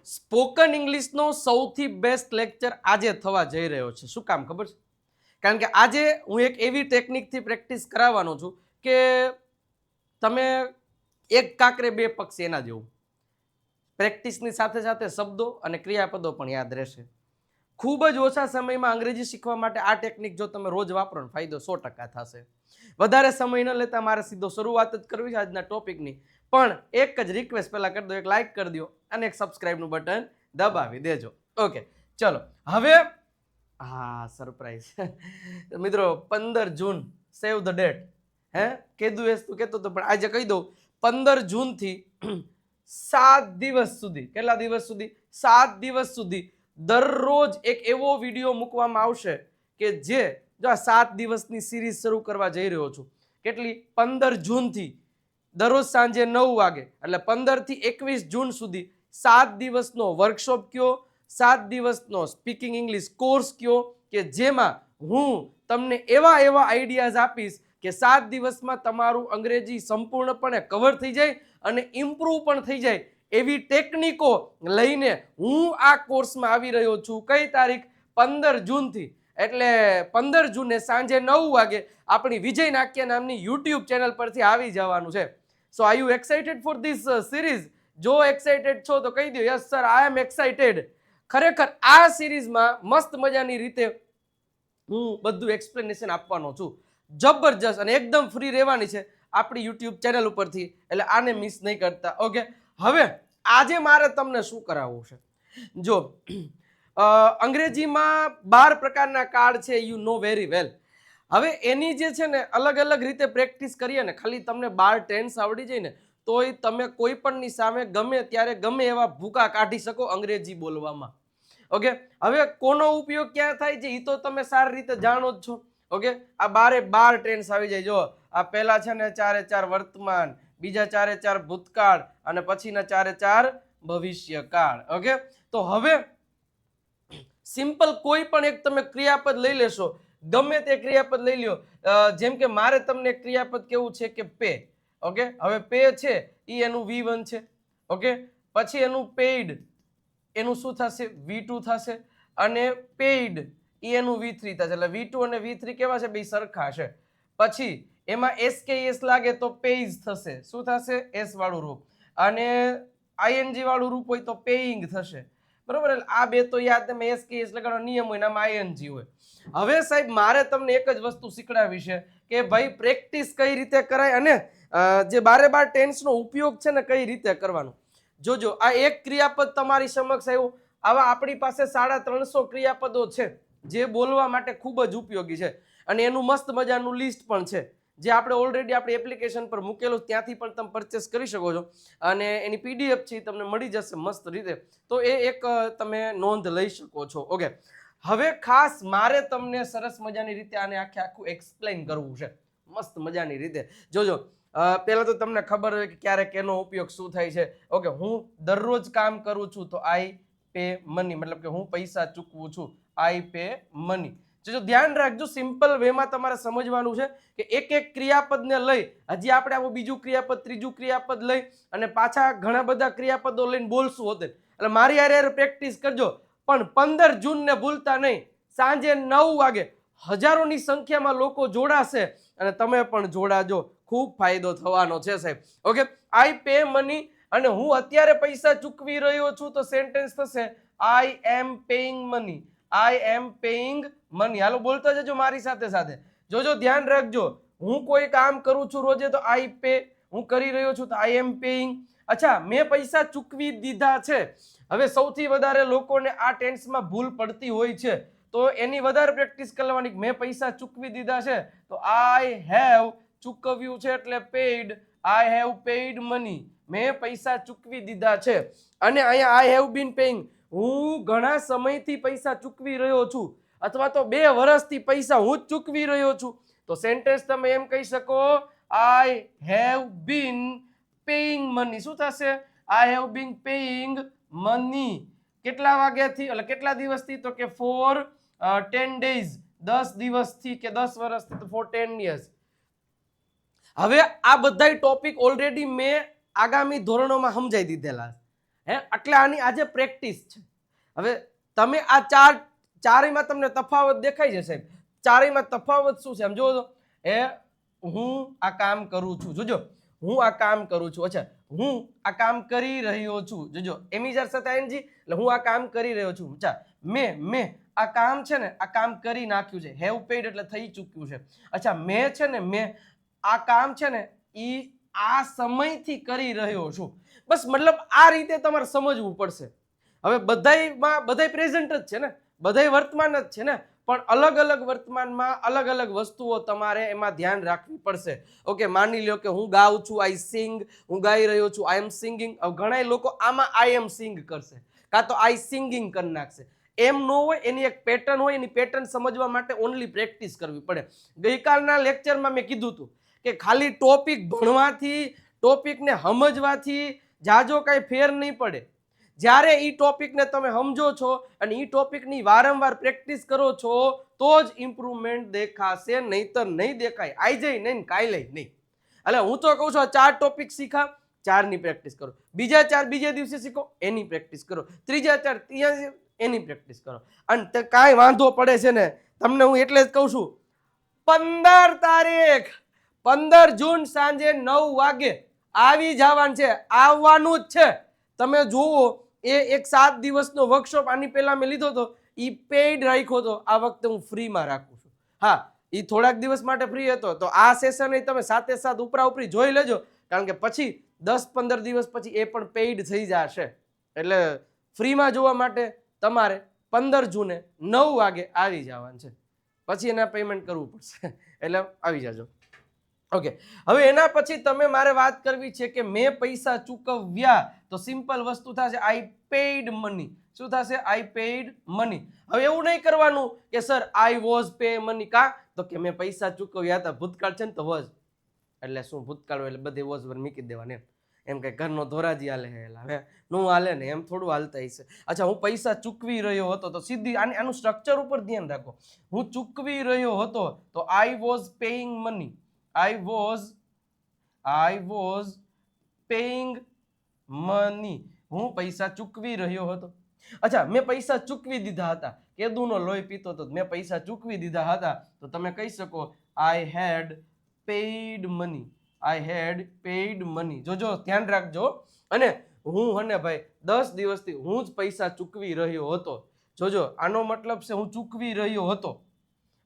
Spoken ઇંગ્લિશનો સૌથી best lecture આજે થવા જઈ રહ્યો છે. શું કામ ખબર છે? કારણ કે આજે હું એક એવી ટેકનિકથી પ્રેક્ટિસ કરાવવાનો છું કે તમે એક કાંકરે બે પક્ષી એના જેવું. પ્રેક્ટિસની સાથે સાથે શબ્દો અને ક્રિયાપદો પણ યાદ રહેશે. ખૂબ જ ઓછા સમયમાં અંગ્રેજી શીખવા માટે આ ટેકનિક જો તમે રોજ વાપરો ને ફાયદો 100% થશે. વધારે સમય ન લેતા મારે સીધો શરૂઆત જ કરવી છે આજના ટોપિકની. પણ એક જ રિક્વેસ્ટ પહેલા કરી દો, એક લાઈક કરી દો અને એક સબસ્ક્રાઇબનું બટન દબાવી દેજો. ઓકે, ચલો હવે હા સરપ્રાઈઝ મિત્રો 15 જૂન સેવ ધ ડેટ. કીધું એસ તું કહેતો હતો પણ આજે કહી દઉં 15 જૂનથી 7 દિવસ સુધી. કેટલા દિવસ સુધી? 7 દિવસ સુધી દરરોજ એક એવો વિડીયો મૂકવામાં આવશે કે જે જો આ 7 દિવસની સિરીઝ શરૂ કરવા જઈ રહ્યો છું. કેટલી? 15 જૂનથી દરરોજ સાંજે 9 વાગે એટલે 15 થી 21 જૂન સુધી 7 દિવસનો વર્કશોપ કયો, 7 દિવસનો સ્પીકિંગ ઇંગ્લિશ કોર્સ કયો કે જેમાં હું તમને એવા આઈડિયાઝ આપીશ કે 7 દિવસમાં તમારું અંગ્રેજી સંપૂર્ણપણે કવર થઈ જાય અને ઇમ્પ્રૂવ પણ થઈ જાય એવી ટેકનિકો લઈને હું આ કોર્સમાં આવી રહ્યો છું. કઈ તારીખ? 15 જૂનથી. એટલે 15 જૂને સાંજે 9 વાગે આપણી વિજય નાક્ય નામની યુટ્યુબ ચેનલ પરથી આવી જવાનું છે. So are you excited for this series? જો એક્સાઇટેડ છો તો કહી દો yes sir I am excited. ખરેખર આ સિરીઝમાં મસ્ત મજાની રીતે હું બધું એક્સપ્લેનેશન આપવાનો છું. જબરજસ્ત અને એકદમ ફ્રી રહેવાની છે આપણી યુટ્યુબ ચેનલ ઉપરથી. એટલે આને મિસ નહીં કરતા. ઓકે, હવે આજે મારે તમને શું કરાવવું છે? જો અંગ્રેજીમાં 12 પ્રકારના કાર્ડ છે, યુ નો વેરી વેલ. હવે એની જે છે ને અલગ અલગ રીતે પ્રેક્ટિસ કરીએ ને ખાલી તમને 12 ટેન્સ આવડી જાય ને તોય તમે કોઈ પણની સામે ગમે ત્યારે ગમે એવા ભૂકા કાઢી શકો અંગ્રેજી બોલવામાં. ઓકે, હવે કોનો ઉપયોગ ક્યાં થાય છે એ તો તમે સારી રીતે જાણો જ છો. ઓકે, આ 12 ટેન્સ આવી જાય. જો આ પહેલા છે ને 4 વર્તમાન, બીજા 4 ભૂતકાળ અને પછીના 4 ભવિષ્યકાળ. ઓકે, તો હવે સિમ્પલ કોઈ પણ એક તમે ક્રિયાપદ લઈ લેશો, ગમે તે ક્રિયાપદ લઈ લ્યો. જેમ કે મારે તમને ક્રિયાપદ કેવું છે કે પે. ઓકે, હવે પે છે એ એનું V1 છે. ઓકે, પછી એનું પેઇડ એનું શું થશે? V2 થશે. અને પેઇડ એનું V3 થશે. એટલે V2 અને V3 કેવા છે? બે સરખા છે. પછી એમાં SKS લાગે તો પેઇઝ થશે. શું થશે? S વાળું રૂપ. અને ING વાળું રૂપ હોય તો પેઇંગ થશે. બરોબર, એટલે આ બે તો યાદ તમે SKS લગાડવાનો નિયમ હોય એમાં ING હોય. હવે સાહેબ મારે તમને એક જ વસ્તુ શીખડાવી છે કે ભાઈ પ્રેક્ટિસ કઈ રીતે કરાય અને જે 12 ટેન્સનો ઉપયોગ છે ને કઈ રીતે કરવાનો. જોજો આ એક ક્રિયાપદ તમારી સમક્ષ આવ્યું. આવા આપણી પાસે 350 ક્રિયાપદો છે જે બોલવા માટે ખૂબ જ ઉપયોગી છે અને એનું મસ્ત મજાનું લિસ્ટ પણ છે જે આપણે ઓલરેડી આપણી એપ્લિકેશન પર મૂકેલું, ત્યાંથી પણ તમે પરચેસ કરી શકો છો અને એની PDF છે તમને મળી જશે મસ્ત રીતે. તો એ એક તમે નોંધ લઈ શકો છો. ઓકે, હવે ખાસ મારે તમને સરસ મજાની રીતે આને આખું એક્સપ્લેન કરવું છે મસ્ત મજાની રીતે. જોજો પહેલા તો તમને ખબર હોય કે ક્યારેક એનો ઉપયોગ શું થાય છે. ઓકે, હું દરરોજ કામ કરું છું તો આઈ પે મની, મતલબ કે હું પૈસા ચૂકવું છું. આઈ પે મની. જો ધ્યાન રાખજો, સિમ્પલ વેમાં તમારે સમજવાનું છે કે એક ક્રિયાપદને લઈ હજી આપણે આવું બીજું ક્રિયાપદ, ત્રીજું ક્રિયાપદ લઈ અને પાછા ઘણા બધા ક્રિયાપદો લઈને બોલશું હોતે. એટલે મારી યાર પ્રેક્ટિસ કરજો. પણ 15 જૂનને ભૂલતા નહીં. સાંજે 9 વાગે હજારોની સંખ્યામાં લોકો જોડાશે અને તમે પણ જોડાજો. ખૂબ ફાયદો થવાનો છે સાહેબ. ઓકે, આઈ પે મની અને હું અત્યારે પૈસા ચૂકવી રહ્યો છું તો સેન્ટેન્સ થશે આઈ એમ પેઇંગ મની. આઈ એમ પેઇંગ મની. હાલો બોલતા જજો મારી સાથે સાથે. જોજો ધ્યાન રાખજો, હું કોઈ કામ કરું છું રોજે તો આઈ પે, હું કરી રહ્યો છું તો આઈ એમ પેઇંગ. અચ્છા, મેં પૈસા ચૂકવી દીધા છે. હવે સૌથી વધારે લોકોને આ ટેન્સમાં ભૂલ પડતી હોય છે તો એની વધારે પ્રેક્ટિસ કરવાની. મેં પૈસા ચૂકવી દીધા છે તો આઈ હેવ ચૂકવ્યું છે એટલે paid. I have paid money. મેં પૈસા ચૂકવી દીધા છે. અને અહીંયા આઈ હેવ બીન પેઇંગ, હું ઘણા સમયથી પૈસા ચૂકવી રહ્યો છું અથવા તો 2 વર્ષથી પૈસા હું જ ચૂકવી રહ્યો છું. તો સેન્ટેન્સ તમે એમ કહી શકો આઈ હેવ બીન પેઇંગ મની. શું થશે? આઈ હેવ બીન પેઇંગ મની. કેટલા વાગ્યાથી એટલે કેટલા દિવસથી? તો કે ફોર 10 days, 10 દિવસથી કે 10 વર્ષથી તો ફોર 10 years. હવે આ બધા ટોપિક ઓલરેડી મેં આગામી ધોરણોમાં સમજાઈ દીધેલા. એટલે આની આજે પ્રેક્ટિસ છે. હવે તમે આ ચારેયમાં તમને તફાવત દેખાય છે સાહેબ. ચારેયમાં તફાવત શું છે આમ જોવો તો, હું આ કામ કરું છું, જોજો હું આ કામ કરું છું. અચ્છા, હું આ કામ કરી રહ્યો છું, જોજો એમિઝર સાથે આઈએનજી, એટલે હું આ કામ કરી રહ્યો છું. અચ્છા, મેં આ કામ છે ને આ કામ કરી નાખ્યું છે, હેવ પેઇડ એટલે થઈ ચૂક્યું છે. અચ્છા, મેં છે ને મેં આ કામ છે ને ઈ આ સમયથી કરી રહ્યો છું. બસ મતલબ આ રીતે તમારે સમજવું પડશે. હવે બધાય પ્રેઝન્ટ જ છે ને, બધાય વર્તમાન જ છે ને, પણ અલગ અલગ વર્તમાનમાં અલગ અલગ વસ્તુઓ તમારે એમાં ધ્યાન રાખવી પડશે. ઓકે, માની લ્યો કે હું ગાઉં છું, આઈ સિંગ, હું ગાઈ રહ્યો છું, આઈ એમ સિંગિંગ. હવે ઘણા લોકો આમાં આઈ એમ સિંગ કરશે, કાં તો આઈ સિંગિંગ કરી નાખશે. એમ ન હોય, એની એક પેટર્ન હોય, એની પેટર્ન સમજવા માટે ઓનલી પ્રેક્ટિસ કરવી પડે. ગઈકાલના લેક્ચરમાં મેં કીધું હતું કે ખાલી ટોપિક ભણવાથી, ટોપિકને સમજવાથી જાજો કાંઈ ફેર નહીં પડે. જ્યારે ઈ ટોપિકને તમે સમજો છો અને ઈ ટોપિકની વારંવાર પ્રેક્ટિસ કરો છો તો જ ઇમ્પ્રુવમેન્ટ દેખાશે, નહીતર નહીં દેખાય. આઈ જાય નહીં, કાલે નહીં. એટલે હું તો કહું છું આ 4 ટોપિક શીખા, 4ની પ્રેક્ટિસ કરો. બીજા 4 બીજે દિવસે શીખો, એની પ્રેક્ટિસ કરો. ત્રીજા 4 એની પ્રેક્ટિસ કરો. અને કાંઈ વાંધો પડે છે ને, તમને હું એટલે જ કહું છું 15 તારીખ 15 જૂન સાંજે 9 વાગે આવી જવાનું છે, આવવાનું જ છે. તમે જુઓ, એક 7 દિવસનો વર્કશોપ આની પહેલા મેં લીધો હતો, એ પેઇડ રાખ્યો હતો. આ વખતે હું ફ્રીમાં રાખું છું. હા, એ થોડાક દિવસ માટે ફ્રી હતો, તો આ સેશન તમે સાથે સાથ ઉપરા ઉપરી જોઈ લેજો, કારણ કે પછી 10-15 દિવસ પછી એ પણ પેઇડ થઈ જશે. એટલે ફ્રીમાં જોવા માટે તમારે 15 જૂને 9 વાગે આવી જવાનું છે. પછી એના પેમેન્ટ કરવું પડશે, એટલે આવી જાજો. ઓકે, હવે એના પછી તમે મારે વાત કરવી છે કે મેં પૈસા ચૂકવ્યા, તો સિમ્પલ વસ્તુ થશે આઈ પેઇડ મની. શું થશે? આઈ પેઇડ મની. હવે એવું નહીં કરવાનું કે sir I was pay money. કા તો કે મેં પૈસા ચૂકવ્યા હતા, ભૂતકાળ છે ને તો વોઝ, એટલે શું ભૂતકાળ એટલે બધે વોઝ પર મૂકી દેવાની. એમ કે ઘરનો ધોરાજી હાલે હવે નું હાલે ને, એમ થોડું હાલતા હશે. અચ્છા, હું પૈસા ચૂકવી રહ્યો હતો, તો સીધી આનું સ્ટ્રક્ચર ઉપર ધ્યાન રાખો. હું ચૂકવી રહ્યો હતો તો I was paying money. I was paying money. હું પૈસા ચૂકવી રહ્યો હતો. અચ્છા, મેં પૈસા ચૂકવી દીધા હતા. કેદુનો લોહી પીતો હતો, મેં પૈસા ચૂકવી દીધા હતા, તો તમે કહી શકો I had paid money. I had paid money. જોજો, ધ્યાન રાખજો. અને હું અને ભાઈ 10 દિવસથી હું જ પૈસા ચૂકવી રહ્યો હતો. જોજો, આનો મતલબ છે હું ચૂકવી રહ્યો હતો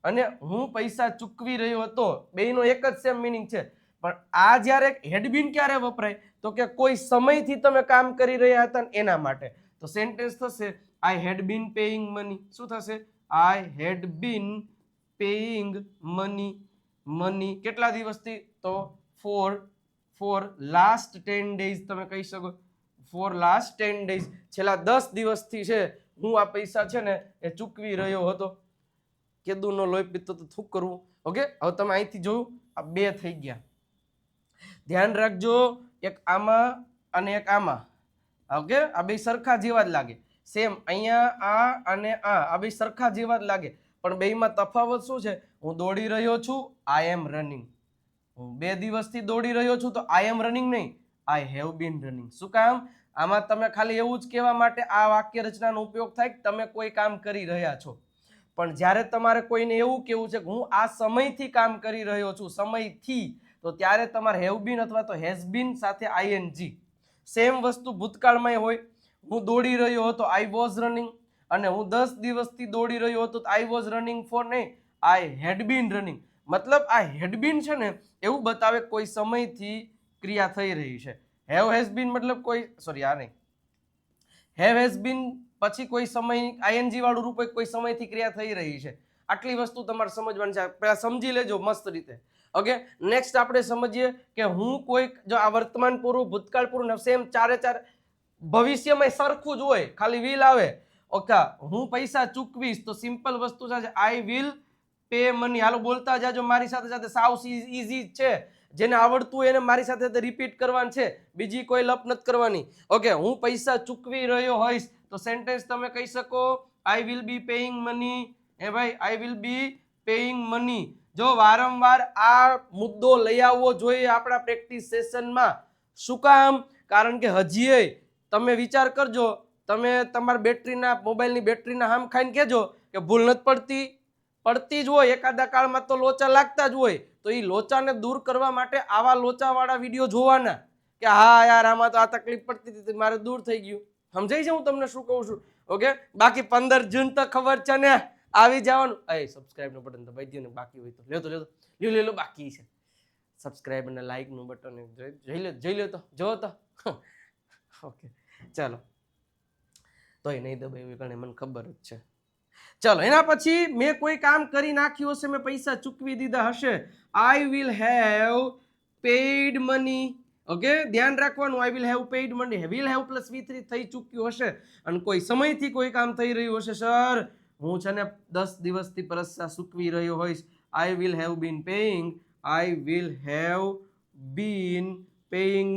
અને હું પૈસા ચૂકવી રહ્યો હતો, બેયનો એક જ સેમ મિનિંગ છે. પણ આ જ્યારે હેડબીન ક્યારે વપરાય, તો કે કોઈ સમયથી તમે કામ કરી રહ્યા હતા એના માટે. તો સેન્ટેન્સ થશે આઈ હેડ બીન પેઇંગ મની. શું થશે? આઈ had bin paying money. Money કેટલા દિવસથી? તો ફોર લાસ્ટ 10 days. તમે કહી શકો ફોર લાસ્ટ 10 days, છેલ્લા 10 દિવસથી છે હું આ પૈસા છે ને એ ચૂકવી રહ્યો હતો. કેદુનો લોહી પીતો તો શું કરવું? ઓકે, હવે તમે અહીંથી જોયું આ 2 થઈ ગયા. ધ્યાન રાખજો, એક આમાં અને એક આમાં. ઓકે, આ બે સરખા જેવા જ લાગે, સેમ. અહીંયા આ અને આ બે સરખા જેવા જ લાગે, પણ બેયમાં તફાવત શું છે? હું દોડી રહ્યો છું, આઈ એમ રનિંગ. હું 2 દિવસથી દોડી રહ્યો છું, તો આઈ એમ રનિંગ નહીં, આઈ હેવ બીન રનિંગ. શું કામ? આમાં તમે ખાલી એવું જ કહેવા માટે આ વાક્ય રચનાનો ઉપયોગ થાય કે તમે કોઈ કામ કરી રહ્યા છો. પણ જ્યારે તમારે કોઈને એવું કહેવું છે કે હું આ સમયથી કામ કરી રહ્યો છું, સમયથી, તો ત્યારે તમારે હેવ બીન અથવા તો હેઝ બીન સાથે આઈએનજી. સેમ વસ્તુ ભૂતકાળમાં હોય. હું દોડી રહ્યો હતો, આઈ વોઝ રનિંગ. અને હું 10 દિવસથી દોડી રહ્યો હતો, આઈ વોઝ રનિંગ ફોર નહીં, આઈ હેડ બીન રનિંગ. મતલબ આ હેડ બીન છે ને એવું બતાવે કોઈ સમયથી ક્રિયા થઈ રહી છે. હેવ હેઝ બીન મતલબ કોઈ, સોરી આ નહીં, હેવ હેઝ બીન પછી કોઈ સમય આઈએનજી વાળું રૂપ કોઈ સમયથી ક્રિયા થઈ રહી છે. આટલી વસ્તુ તમારે સમજવાની છે, પહેલા સમજી લેજો મસ્ત રીતે. ઓકે, નેક્સ્ટ આપણે સમજીએ કે હું કોઈ, જો આ વર્તમાન પૂરું, ભૂતકાળ પૂરું, સેમ 4 ભવિષ્યમાં સરખું જ હોય, ખાલી વિલ આવે. ઓકે, હું પૈસા ચૂકવીશ, તો સિમ્પલ વસ્તુ છે આઈ વિલ પે મની. હાલો બોલતા જાજો મારી સાથે સાથે, સાવ ઈઝી છે. જેને આવડતું હોય એને મારી સાથે રિપીટ કરવાનું છે, બીજી કોઈ લપ નથી કરવાની. ઓકે, હું પૈસા ચૂકવી રહ્યો હોઈશ, તો સેન્ટેન્સ તમે કહી શકો I will be paying money. એ ભાઈ, I will be paying money. જો વારંવાર આ મુદ્દો લઈ આવવો જોઈએ આપણા પ્રેક્ટિસ સેશનમાં. શું કામ? કારણ કે હજી તમે વિચાર કરજો, તમે તમારા બેટરીના મોબાઈલની બેટરીના હામ ખાઈને કહેજો કે ભૂલ નથી પડતી જ હોય, એકાદા કાળમાં તો લોચા લાગતા જ હોય. તો એ લોચાને દૂર કરવા માટે આવા લોચાવાળા વિડીયો જોવાના કે હા યાર આમાં તો આ તકલીફ પડતી હતી, મારે દૂર થઈ ગયું. સમજાય છે હું તમને શું કહું છું? ઓકે, બાકી 15 જૂન તો ખબર છે ને, આવી જવાનું. સબસ્ક્રાઇબ નું બટન દબાઈ દો ને, બાકી હોય તો લ્યો બાકી છે સબસ્ક્રાઇબ અને લાઈક નું બટન જોઈ લો તો જો તો ઓકે ચાલો, તોય નહીં દબાવ્યું કારણ મને ખબર જ છે. ચાલો, એના પછી મેં કોઈ કામ કરી નાખ્યું હશે, મેં પૈસા ચૂકવી દીધા હશે, I will have paid money. Okay, ધ્યાન રાખવાનું, આઈ will have paid money, will have plus V3 થઈ ચૂક્યું હશે અને કોઈ સમયથી કોઈ કામ થઈ રહ્યું હશે. સર હું છે ને 10 દિવસથી પૈસા ચૂકવી રહ્યો હોઈશ. I will have bin paying, I will have bin paying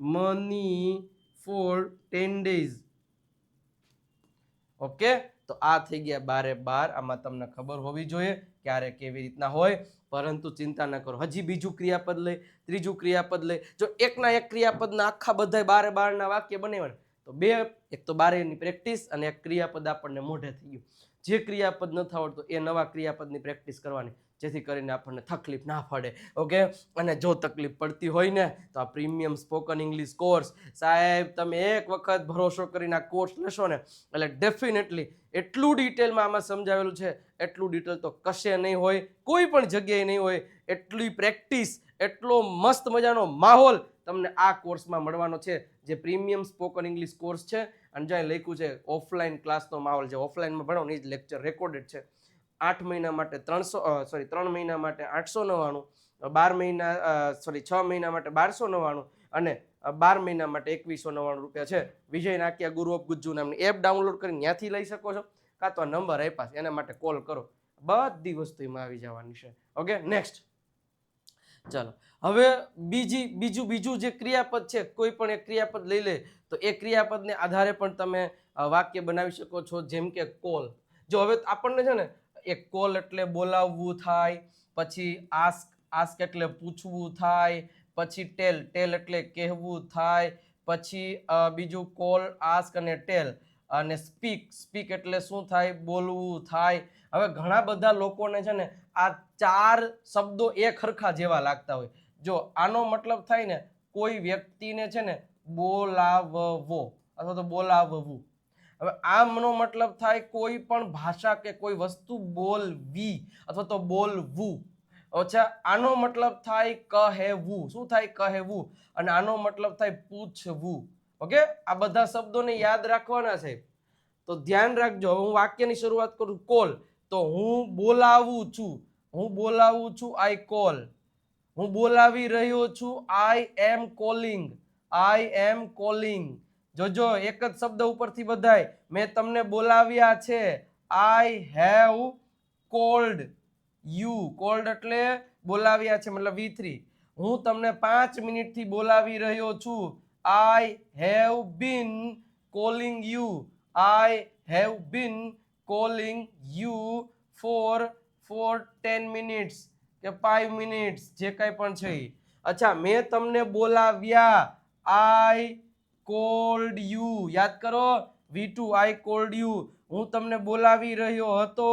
money for 10 days. Okay, તો આ થઈ ગયા 12. આમાં તમને ખબર હોવી જોઈએ ક્યારે કેવી રીતના હોય, પરંતુ ચિંતા ન કરો. હજી બીજું ક્રિયાપદ લઈ, ત્રીજું ક્રિયાપદ લઈ. જો એકના એક ક્રિયાપદના આખા બધા 12 ના વાક્ય બનાવ્યા તો બે, એક તો 12 ની પ્રેક્ટિસ અને એક ક્રિયાપદ આપણને મોઢે થઈ ગયું. જે ક્રિયાપદ નથી આવડતું એ નવા ક્રિયાપદની પ્રેક્ટિસ કરવાની, જેથી કરીને આપણને તકલીફ ના પડે. ઓકે, અને જો તકલીફ પડતી હોય ને તો આ પ્રીમિયમ સ્પોકન ઇંગ્લિશ કોર્સ, સાહેબ તમે એક વખત ભરોસો કરીને આ કોર્સ લેશો ને એટલે ડેફિનેટલી એટલું ડિટેલમાં આમાં સમજાવેલું છે, એટલું ડિટેલ તો કશે નહીં હોય, કોઈ પણ જગ્યાએ નહીં હોય. એટલી પ્રેક્ટિસ, એટલો મસ્ત મજાનો માહોલ તમને આ કોર્સમાં મળવાનો છે, જે પ્રીમિયમ સ્પોકન ઇંગ્લિશ કોર્સ છે. અને જ્યાં લખ્યું છે ઓફલાઈન ક્લાસનો માહોલ, જે ઓફલાઈનમાં ભણો ને એ જ લેક્ચર રેકોર્ડેડ છે. 8 મહિના માટે 3 મહિના માટે 899, 6 મહિના માટે 1299 અને 12 મહિના માટે 2199 રૂપિયા છે. વિજય નાકિયા ગુરુ ઓફ ગુજ્જુ નામની એપ ડાઉનલોડ કરીને ત્યાંથી લઈ શકો છો, કાં તો નંબર આપ્યા છે એના માટે કોલ કરો, બધી વસ્તુ એમાં આવી જવાની છે. ઓકે, નેક્સ્ટ ચાલો, હવે બીજું જે ક્રિયાપદ છે, કોઈ પણ એક ક્રિયાપદ લઈ લે તો એ ક્રિયાપદને આધારે પણ તમે વાક્ય બનાવી શકો છો. જેમ કે કોલ, જો હવે આપણને છે ને એક કોલ એટલે બોલાવવું થાય, પછી આસ્ક એટલે પૂછવું થાય, પછી ટેલ એટલે કહેવું થાય, પછી બીજું કોલ, આસ્ક અને ટેલ, અને સ્પીક એટલે શું થાય? બોલવું થાય. હવે ઘણા બધા લોકોને છે ને આ 4 શબ્દો એક સરખા જેવા લાગતા હોય. જો આનો મતલબ થાય ને કોઈ વ્યક્તિને છે ને બોલાવવો અથવા તો બોલાવવું. હવે આમનો મતલબ થાય કોઈ પણ ભાષા કે કોઈ વસ્તુ બોલવી અથવા તો બોલવું. અચ્છા, આનો મતલબ થાય કહેવું. શું થાય? કહેવું. અને આનો મતલબ થાય પૂછવું. ઓકે, આ બધા શબ્દોને યાદ રાખવાના છે, તો ધ્યાન રાખજો. હું વાક્યની શરૂઆત કરું, કોલ, તો હું બોલાવું છું, આઈ કોલ. હું બોલાવી રહ્યો છું, આઈ એમ કોલિંગ. જોજો એક જ શબ્દ ઉપરથી બધાય મેં તમને બોલાવ્યા છે. I have called you. Cold એટલે બોલાવ્યા છે, મતલબ V3. હું તમને 5 મિનિટથી બોલાવી રહ્યો છું. I have been calling you. I have been calling you for 10 minutes કે 5 minutes, જે કંઈ પણ છે. અચ્છા, મેં તમને બોલાવ્યા, આઈ કોલ્ડ યુ. યાદ કરો, V2 આઈ કોલ્ડ યુ. હું તમને બોલાવી રહ્યો હતો,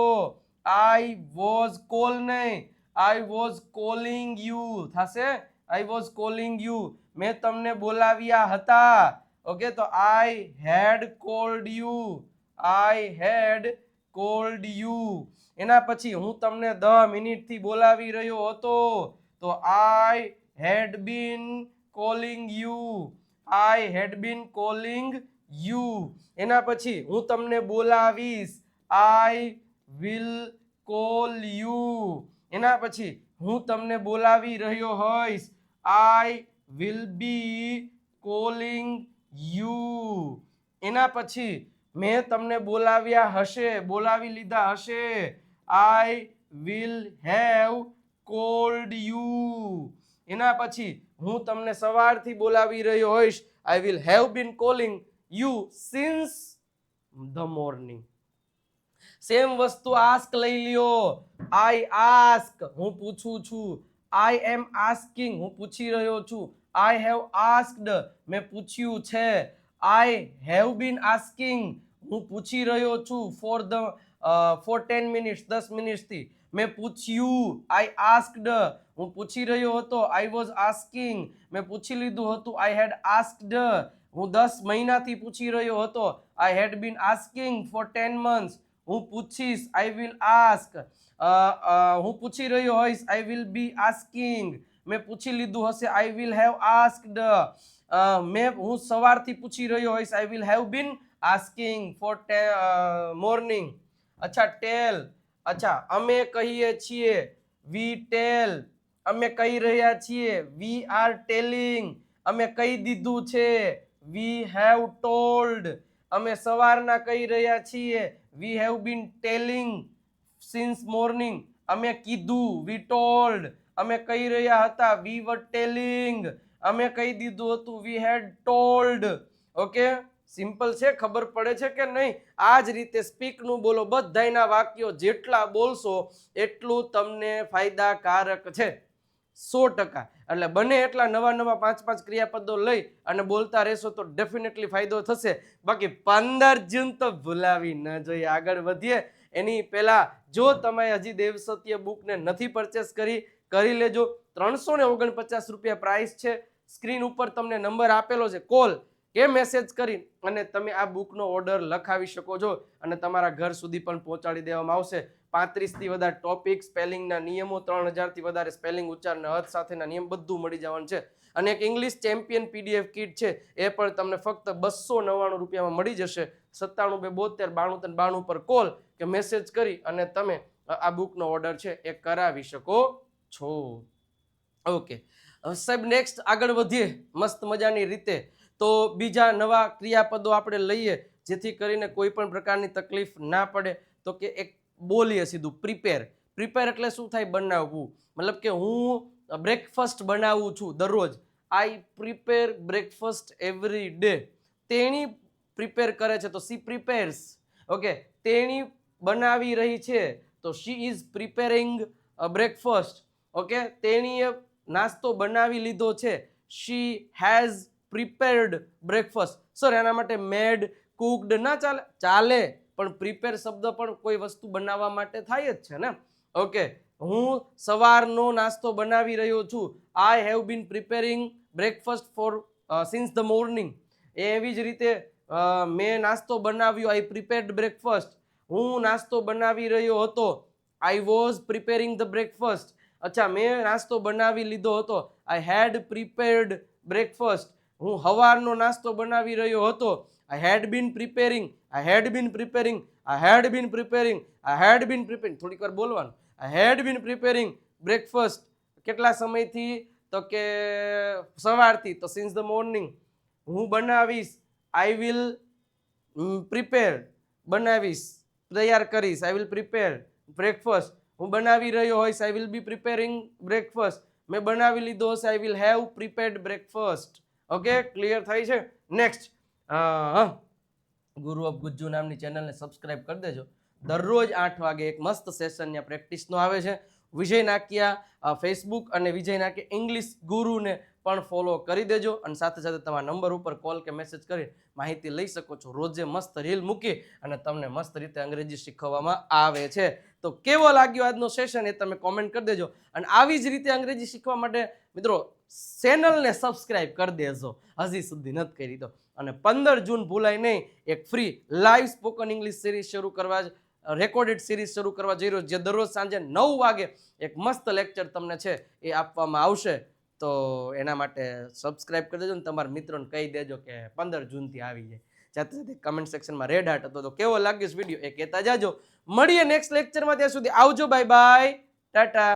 આઈ વોઝ કોલ નહીં, આઈ વોઝ કોલિંગ યુ થશે. I was calling you. મેં તમને બોલાવ્યા હતા. ઓકે, તો I had called you. I had called you. એના પછી હું તમને 10 મિનિટથી બોલાવી રહ્યો હતો, તો I had been calling you. I had been calling you. એના પછી હું તમને બોલાવીશ, આઈ વિલ કોલ યુ. એના પછી હું તમને બોલાવી રહ્યો હોઈશ, I will be calling you. એના પછી મેં તમને બોલાવ્યા હશે, બોલાવી લીધા હશે, I will have called you. એના પછી હું તમને સવારથી બોલાવી રહ્યો હોઈશ, I will have been calling you since the morning. Same વસ્તુ આસ્ક લઈ લ્યો. આઈ આસ્ક, હું પૂછું છું. આઈ એમ આસ્કિંગ, હું પૂછી રહ્યો છું. આઈ હેવ આસ્ક્ડ, મેં પૂછ્યું છે. આઈ હેવ બીન આસ્કિંગ, હું પૂછી રહ્યો છું. ફોર 10 મિનિટ્સ, 10 મિનિટ્સથી. મેં પૂછ્યું, આઈ આસ્ક્ડ, હું પૂછી રહ્યો હતો. આઈ વોઝ આસ્કિંગ, મેં પૂછી લીધું હતું. આઈ હેડ આસ્ક્ડ, હું 10 મહિનાથી પૂછી રહ્યો હતો. I had bin asking for 10 months, હું પૂછીશ. આઈ વિલ આસ્ક, હું પૂછી રહ્યો હોઈશ. આઈ વિલ બી આસ્કિંગ, મેં પૂછી લીધું હશે. આઈ વિલ હેવ આસ્ક્ડ, હું સવારથી પૂછી રહ્યો હોઈશ. I will have bin asking for morning. અચ્છા, ટેલ, અચ્છા, અમે કહીએ છીએ. વી ટેલ, અમે કહી રહ્યા છીએ. વી આર ટેલિંગ, અમે કહી દીધું છે. વી હેવ ટોલ્ડ, અમે સવારના કહી રહ્યા છીએ. We have been telling since morning, અમે કીધું. વી ટોલ્ડ, અમે કહી રહ્યા હતા. વી વર ટેલિંગ, અમે કહી દીધું હતું. વી હેડ ટોલ્ડ. ઓકે, સિમ્પલ છે, ખબર પડે છે કે નહીં? આ જ રીતે સ્પીકનું બોલો. બધાયના વાક્યો જેટલા બોલશો એટલું તમને ફાયદાકારક છે, 100%. એટલે બને એટલા નવા 5 ક્રિયાપદો લઈ અને બોલતા રહેશો તો ડેફિનેટલી ફાયદો થશે. બાકી 15 જૂન તો ભૂલાવી ન જોઈએ. આગળ વધીએ એની પહેલા જો તમે હજી દેવસત્ય બુકને નથી પરચેસ કરી લેજો. 349 રૂપિયા પ્રાઇસ છે. સ્ક્રીન ઉપર તમને નંબર આપેલો છે, કોલ કે મેસેજ કરી અને તમે આ બુકનો ઓર્ડર લખાવી શકો છો અને તમારા ઘર સુધી પણ પહોંચાડી દેવામાં આવશે. 35થી વધારે ટોપિક, સ્પેલિંગના નિયમો, 3000થી વધારે સ્પેલિંગ, ઉચ્ચારણ, અર્થ સાથેના નિયમ બધું મળી જવાનું છે. અને એક ઇંગ્લિશ ચેમ્પિયન PDF કીટ છે, એ પણ તમને ફક્ત 299 રૂપિયામાં મળી જશે. 97 272 93 92 પર કોલ કે મેસેજ કરી અને તમે આ બુકનો ઓર્ડર છે એ કરાવી શકો છો. ઓકે સાહેબ, નેક્સ્ટ આગળ વધીએ મસ્ત મજાની રીતે. તો બીજા નવા ક્રિયાપદો આપણે લઈએ જેથી કરીને કોઈ પણ પ્રકારની તકલીફ ના પડે. તો કે એક બોલીએ સીધું, પ્રિપેર. પ્રિપેર એટલે શું થાય? બનાવવું. મતલબ કે હું બ્રેકફાસ્ટ બનાવું છું દરરોજ. આઈ પ્રિપેર બ્રેકફાસ્ટ એવરી ડે. તેણી પ્રિપેર કરે છે તો સી પ્રિપેર્સ. ઓકે, તેણી બનાવી રહી છે તો she is preparing breakfast. Okay, તેણીએ નાસ્તો બનાવી લીધો છે. She has prepared breakfast. Sir એના માટે મેડ, કુકડ ના ચાલે? ચાલે, પણ પ્રિપેર શબ્દ પણ કોઈ વસ્તુ બનાવવા માટે થાય જ છે ને. ઓકે, હું સવારનો નાસ્તો બનાવી રહ્યો છું. I have been preparing breakfast for since the morning. એવી જ રીતે મેં નાસ્તો બનાવ્યો. I prepared breakfast. હું નાસ્તો બનાવી રહ્યો હતો. I was preparing the breakfast. અચ્છા, મેં નાસ્તો બનાવી લીધો હતો. I had prepared breakfast. હું સવારનો નાસ્તો બનાવી રહ્યો હતો. I had been preparing, I had been preparing, I had been preparing, I had been preparing. થોડીક વાર બોલવાનું. I had been preparing breakfast. કેટલા સમયથી? તો કે સવારથી, તો સિન્સ ધ મોર્નિંગ. હું બનાવીશ. આઈ વિલ પ્રિપેર, બનાવીશ, તૈયાર કરીશ. I will prepare breakfast. હું બનાવી રહ્યો હોઈશ. I will B preparing breakfast. મેં બનાવી લીધો હશે. I will have prepared breakfast. Okay, clear થાય છે? નેક્સ્ટ, ગુરુ ઓફ ગુજ્જુ નામની ચેનલને સબસ્ક્રાઇબ કરી દેજો. દરરોજ 8 વાગે એક મસ્ત સેશન ત્યાં પ્રેક્ટિસનો આવે છે. વિજય નાકિયા ફેસબુક અને વિજય નાકિયા ઇંગ્લિશ ગુરુને પણ ફોલો કરી દેજો અને સાથે સાથે તમારા નંબર ઉપર કોલ કે મેસેજ કરી માહિતી લઈ શકો છો. રોજે મસ્ત રીલ મૂકી અને તમને મસ્ત રીતે અંગ્રેજી શીખવવામાં આવે છે. તો કેવો લાગ્યો આજનો સેશન એ તમે કોમેન્ટ કરી દેજો. અને આવી જ રીતે અંગ્રેજી શીખવા માટે મિત્રો ચેનલને સબસ્ક્રાઇબ કરી દેજો, હજી સુધી નથી કરી દો. અને 15 જૂન ભૂલાય નહીં, એક free live spoken English series શરૂ કરવા, રેકોર્ડેડ સિરીઝ શરૂ કરવા જઈ રહ્યો, જે દરરોજ સાંજે 9 વાગે એક મસ્ત લેક્ચર તમને છે એ આપવામાં આવશે. તો એના માટે સબસ્ક્રાઇબ કરી દેજો ને તમારા મિત્રોને કહી દેજો કે 15 જૂનથી આવી જાય. સાથે સાથે કમેન્ટ સેક્શનમાં રેડ હાર્ટ હતો તો કેવો લાગ્યો વિડીયો એ કહેતા જાજો. મળીએ નેક્સ્ટ લેક્ચરમાં. ત્યાં સુધી આવજો, બાય બાય, ટાટા.